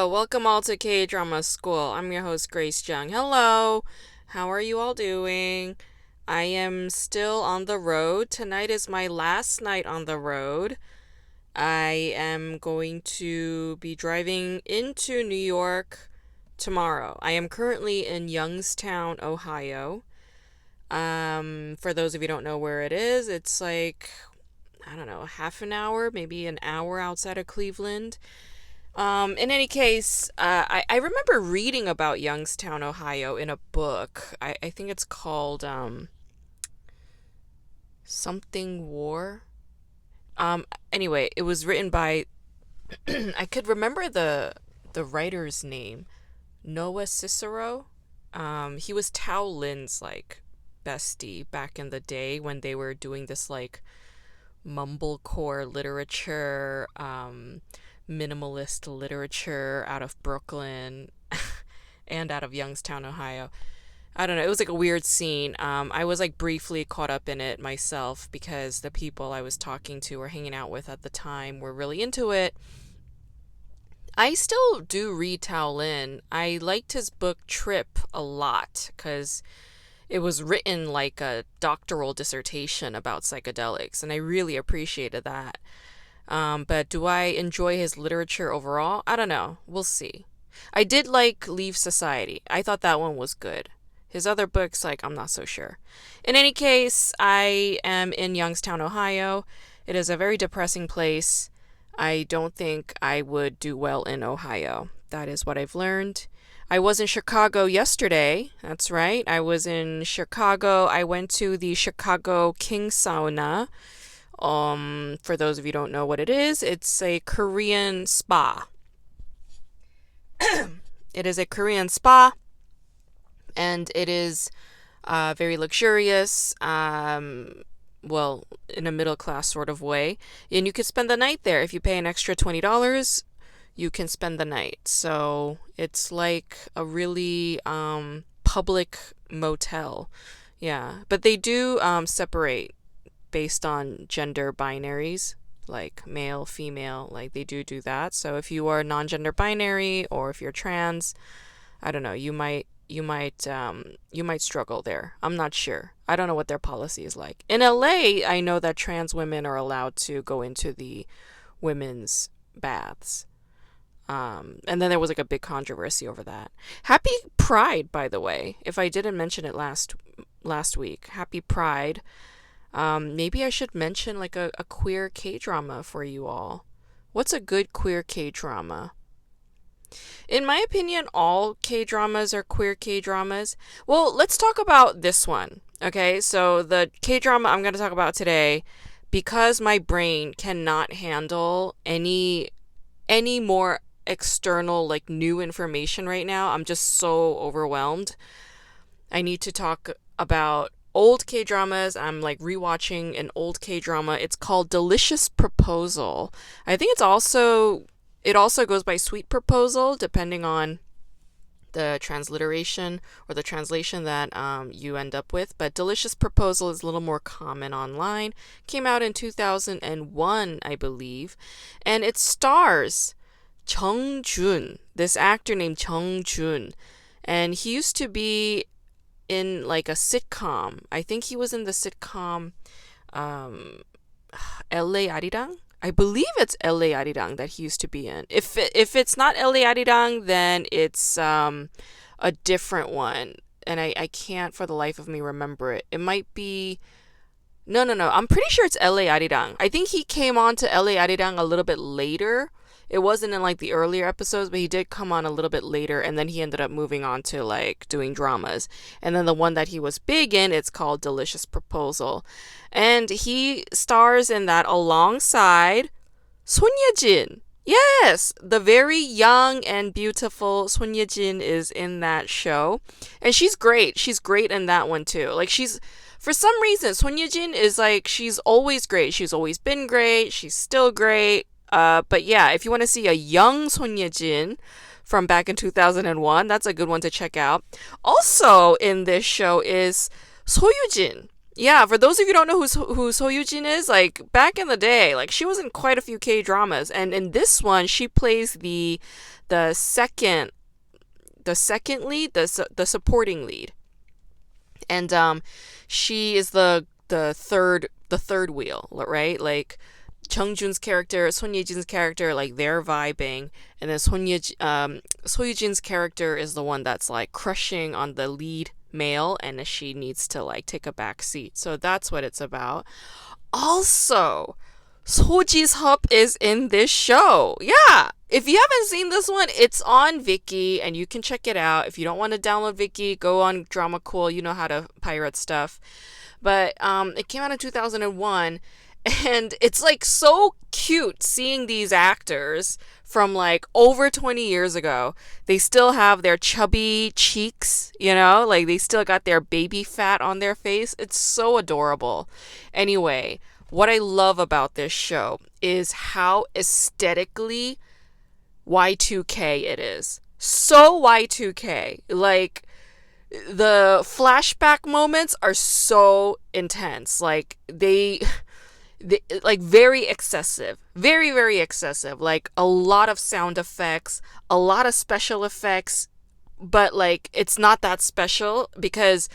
welcome all to K-Drama School. I'm your host, Grace Jung. Hello, how are you all doing? I am still on the road. Tonight is my last night on the road. I am going to be driving into New York tomorrow. I am currently in Youngstown, Ohio. For those of you who don't know where it is, it's like, I don't know, half an hour, maybe an hour outside of Cleveland. In any case, I remember reading about Youngstown, Ohio in a book. I think it's called Something War. Anyway, it was written by I could remember the writer's name, Noah Cicero. He was Tao Lin's like bestie back in the day when they were doing this like mumblecore literature, minimalist literature out of Brooklyn and out of Youngstown, Ohio. I don't know. It was like a weird scene. I was like briefly caught up in it myself because the people I was talking to or hanging out with at the time were really into it. I still do read Tao Lin. I liked his book Trip a lot because it was written like a doctoral dissertation about psychedelics, and I really appreciated that. But do I enjoy his literature overall? I don't know. We'll see. I did like Leave Society. I thought that one was good. His other books, like, I'm not so sure. In any case, I am in Youngstown, Ohio. It is a very depressing place. I don't think I would do well in Ohio. That is what I've learned. I was in Chicago yesterday. That's right. I was in Chicago. I went to the Chicago King Sauna. For those of you who don't know what it is, it's a Korean spa. It is a Korean spa, and it is very luxurious, well, in a middle class sort of way. And you could spend the night there. If you pay an extra $20, you can spend the night. So it's like a really public motel. Yeah. But they do separate based on gender binaries, like male, female, like they do that. So if you are non-gender binary or if you're trans, I don't know, you might struggle there. I'm not sure. I don't know what their policy is like. In LA, I know that trans women are allowed to go into the women's baths. And then there was like a big controversy over that. Happy Pride, by the way. If I didn't mention it last week, Happy Pride. Maybe I should mention like a queer K-drama for you all. What's a good queer K-drama? In my opinion, all K-dramas are queer K-dramas. Well, let's talk about this one. Okay, so the K-drama I'm going to talk about today, because my brain cannot handle any more external like new information right now. I'm just so overwhelmed. I need to talk about old K-dramas. I'm like rewatching an old K-drama. It's called Delicious Proposal. I think it also goes by Sweet Proposal, depending on the transliteration or the translation that you end up with. But Delicious Proposal is a little more common online. Came out in 2001, I believe. And it stars Jung Jun, this actor named Jung Jun. And he used to be in like a sitcom. I think he was in the sitcom LA Arirang. I believe it's LA Arirang that he used to be in. If it's not LA Arirang, then it's a different one, and I can't for the life of me remember it. It might be no. I'm pretty sure it's LA Arirang. I think he came on to LA Arirang a little bit later. It wasn't in like the earlier episodes, but he did come on a little bit later, and then he ended up moving on to like doing dramas. And then the one that he was big in, it's called Delicious Proposal. And he stars in that alongside Son Ye-jin. Yes, the very young and beautiful Son Ye-jin is in that show. And she's great. She's great in that one too. Like for some reason, Son Ye-jin is like, she's always great. She's always been great. She's still great. But yeah, if you want to see a young Son Ye-jin from back in 2001, that's a good one to check out. Also in this show is So Yoo-jin. Yeah, for those of you who don't know who So Yujin is, like back in the day, like she was in quite a few K dramas, and in this one, she plays the second the second lead, the supporting lead, and she is the third wheel, right? Like Jun's character, Son Ye-jin's character, like they're vibing, and then So Ye-jin's character is the one that's like crushing on the lead male, and she needs to like take a back seat. So that's what it's about. Also, Soji's Hup is in this show. Yeah. If you haven't seen this one, it's on Viki and you can check it out. If you don't want to download Viki, go on Drama Cool. You know how to pirate stuff. But it came out in 2001 and it's like so cute seeing these actors from like over 20 years ago. They still have their chubby cheeks, like they still got their baby fat on their face. It's so adorable. Anyway, what I love about this show is how aesthetically Y2K it is. So Y2K. Like, the flashback moments are so intense. Like, they like very excessive. Very, very excessive. Like, a lot of sound effects, a lot of special effects, but like, it's not that special because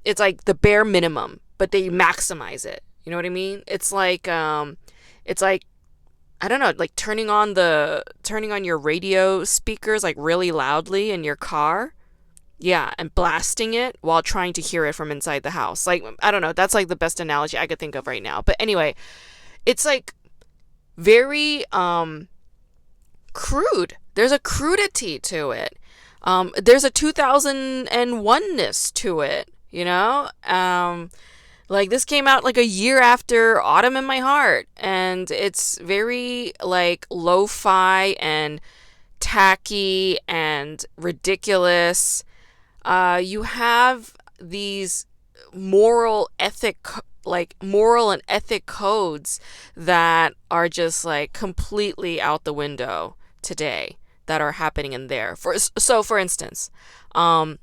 it's like the bare minimum, but they maximize it. You know what I mean? It's like I don't know, like turning on your radio speakers like really loudly in your car. Yeah, and blasting it while trying to hear it from inside the house. Like, I don't know, that's like the best analogy I could think of right now. But anyway, it's like very crude. There's a crudity to it. There's a 2001-ness to it. Like this came out like a year after Autumn in My Heart, and it's very like lo-fi and tacky and ridiculous. You have these moral and ethic codes that are just like completely out the window today that are happening in there. For instance, the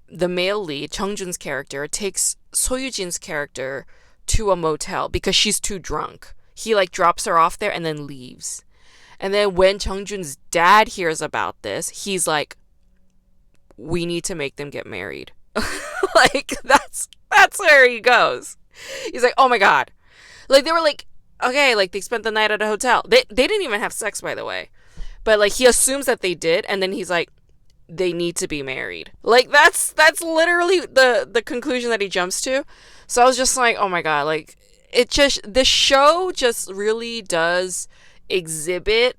male lead, Jun's character, takes Soyujin's character to a motel because she's too drunk. He like drops her off there and then leaves. And then when Jun's dad hears about this, he's like, "We need to make them get married." Like that's where he goes. He's like, "Oh my god!" Like they were like, okay, like they spent the night at a hotel. They didn't even have sex, by the way, but like he assumes that they did, and then he's like, they need to be married. Like that's literally the conclusion that he jumps to. So I was just like, oh my god, like the show just really does exhibit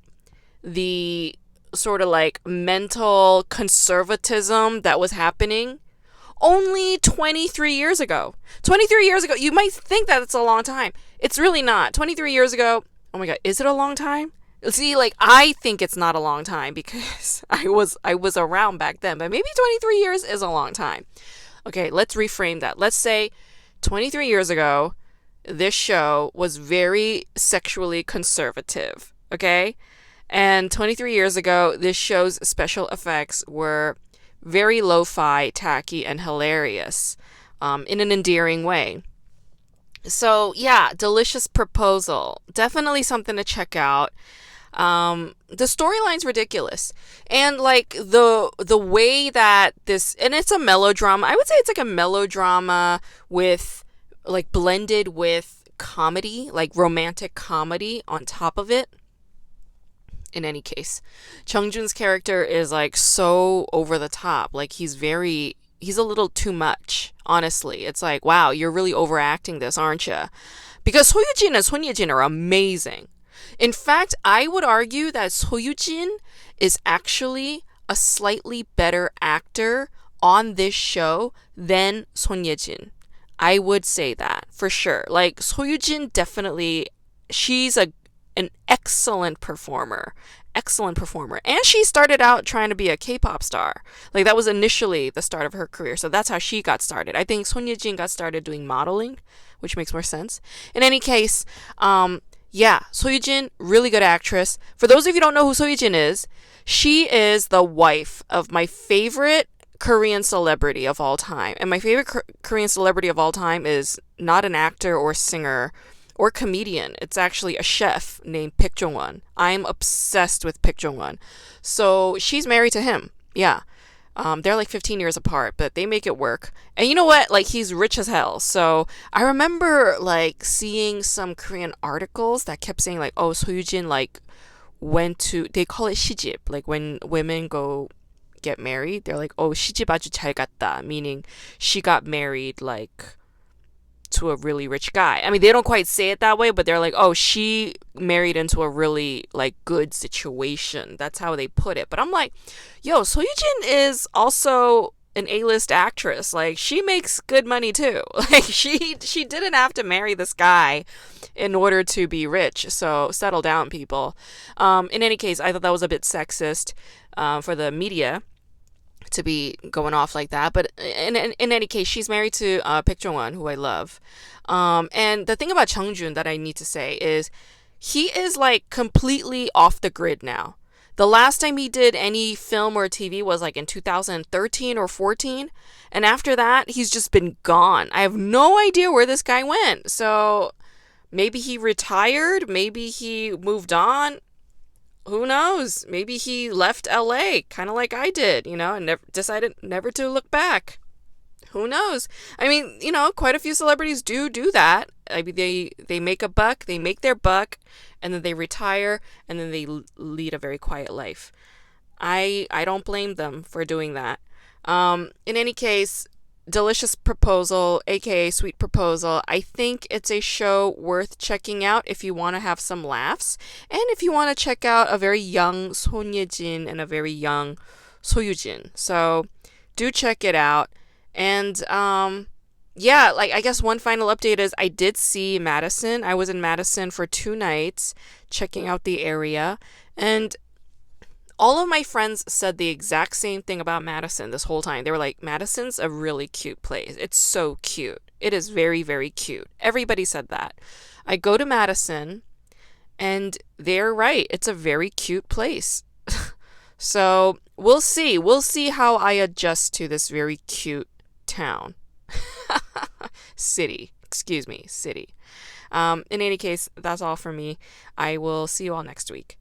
the sort of like mental conservatism that was happening only 23 years ago. 23 years ago, you might think that it's a long time. It's really not. 23 years ago, oh my god, is it a long time? See, like I think it's not a long time because I was around back then, but maybe 23 years is a long time. Okay, let's reframe that. Let's say 23 years ago, this show was very sexually conservative, okay? And 23 years ago, this show's special effects were very lo-fi, tacky, and hilarious in an endearing way. So yeah, Delicious Proposal. Definitely something to check out. The storyline's ridiculous. And like the way that and it's a melodrama. I would say it's like a melodrama with like blended with comedy, like romantic comedy on top of it. In any case, Jun's character is like so over the top. Like he's a little too much, honestly. It's like, wow, you're really overacting this, aren't you? Because Soyujin and Son Ye-jin are amazing. In fact, I would argue that Soyujin is actually a slightly better actor on this show than Son Ye-jin. I would say that for sure. Like Soyujin definitely, she's an excellent performer. Excellent performer. And she started out trying to be a K-pop star. Like that was initially the start of her career. So that's how she got started. I think Son Ye-jin got started doing modeling, which makes more sense. In any case, yeah, Soyujin, really good actress. For those of you who don't know who Soyujin is, she is the wife of my favorite Korean celebrity of all time. And my favorite Korean celebrity of all time is not an actor or singer or comedian. It's actually a chef named Baek Jong-won. I'm obsessed with Baek Jong-won. So she's married to him. Yeah. They're like 15 years apart, but they make it work. And you know what? Like, he's rich as hell. So I remember like seeing some Korean articles that kept saying like, oh, Soyujin like went to, they call it 시집. Like when women go get married, they're like, oh, 시집 아주 잘 갔다, meaning she got married like to a really rich guy. I mean, they don't quite say it that way, but they're like, oh, she married into a really like good situation. That's how they put it. But I'm like, yo, Soyujin is also an A-list actress. Like, she makes good money too. Like, she didn't have to marry this guy in order to be rich. So settle down, people. In any case, I thought that was a bit sexist for the media to be going off like that. But in any case, she's married to Baek Jong-won, who I love. And the thing about Jung-jun that I need to say is he is like completely off the grid now. The last time he did any film or TV was like in 2013 or 14. And after that, he's just been gone. I have no idea where this guy went. So maybe he retired. Maybe he moved on. Who knows? Maybe he left LA, kind of like I did, and decided never to look back. Who knows? I mean, quite a few celebrities do that. I mean, they make a buck, they make their buck, and then they retire, and then they lead a very quiet life. I don't blame them for doing that. In any case, Delicious Proposal, aka Sweet Proposal. I think it's a show worth checking out if you want to have some laughs, and if you want to check out a very young Son Ye-jin and a very young Soyujin. So do check it out. And yeah, like, I guess one final update is I did see Madison. I was in Madison for 2 nights checking out the area, and all of my friends said the exact same thing about Madison this whole time. They were like, Madison's a really cute place. It's so cute. It is very, very cute. Everybody said that. I go to Madison, and they're right. It's a very cute place. So we'll see. We'll see how I adjust to this very cute town. City. Excuse me, city. In any case, that's all for me. I will see you all next week.